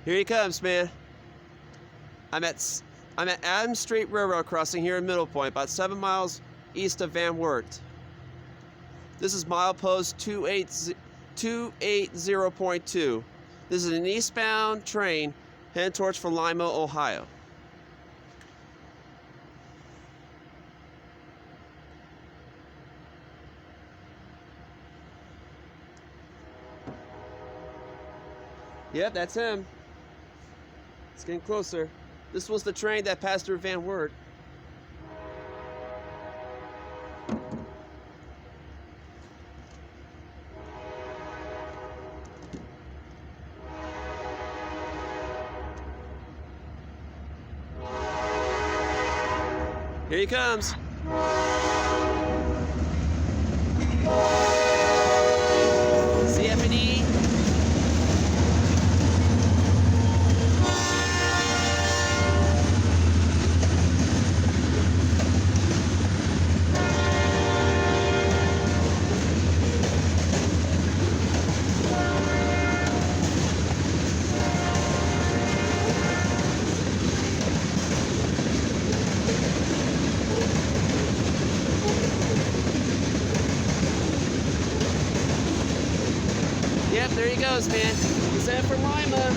Here he comes, man. I'm at Adams Street Railroad crossing here in Middle Point, about 7 miles east of Van Wert. This is milepost 280.2. This is an eastbound train heading towards Lima, Ohio. Yep, that's him. It's getting closer. This was the train that passed through Van Wert. Here he comes. CFE. Yep, there he goes, man. He's heading for Lima.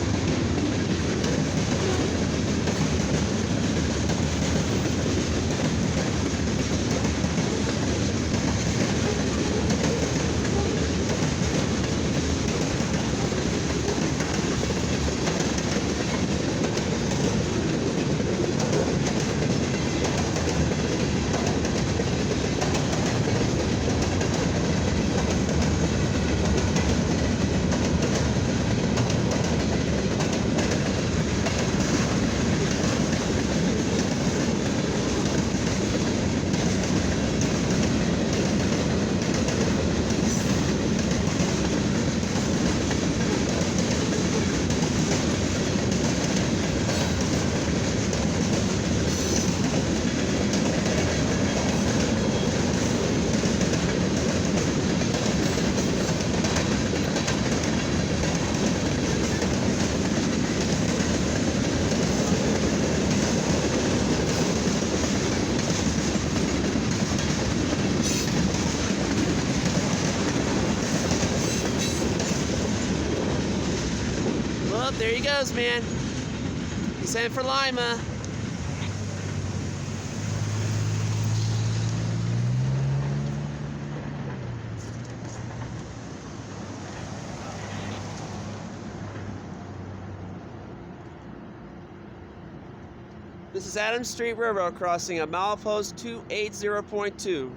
Well, there he goes, man. He's heading for Lima. This is Adams Street Railroad crossing at milepost 280.2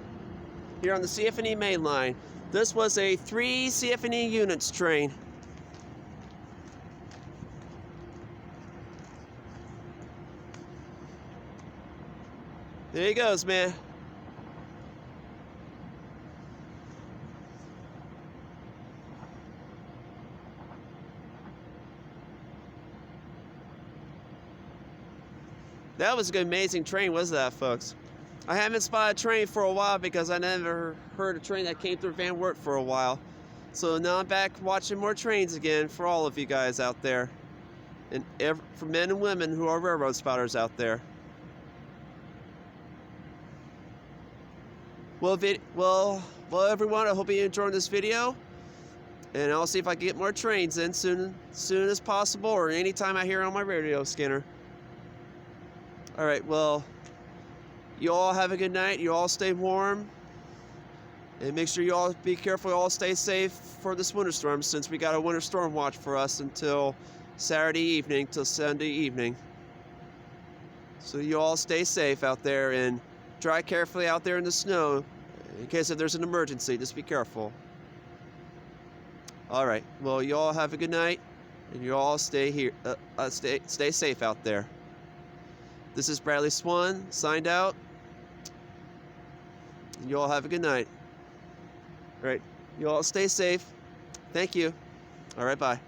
here on the CFE Main Line. This was a 3 CFE Units train. There he goes, man. That was an amazing train, wasn't that, folks? I haven't spotted a train for a while because I never heard a train that came through Van Wert for a while. So now I'm back watching more trains again for all of you guys out there. And for men and women who are railroad spotters out there. Well, everyone, I hope you enjoyed this video. And I'll see if I can get more trains in soon as possible, or anytime I hear on my radio scanner. Alright, well, you all have a good night. You all stay warm. And make sure you all be careful. You all stay safe for this winter storm, since we got a winter storm watch for us until Saturday evening till Sunday evening. So you all stay safe out there and drive carefully out there in the snow in case if there's an emergency. Just be careful. Alright, well, you all have a good night, and you all stay here. Stay safe out there. This is Bradley Swan, signed out. You all have a good night. Alright, you all stay safe. Thank you. Alright, bye.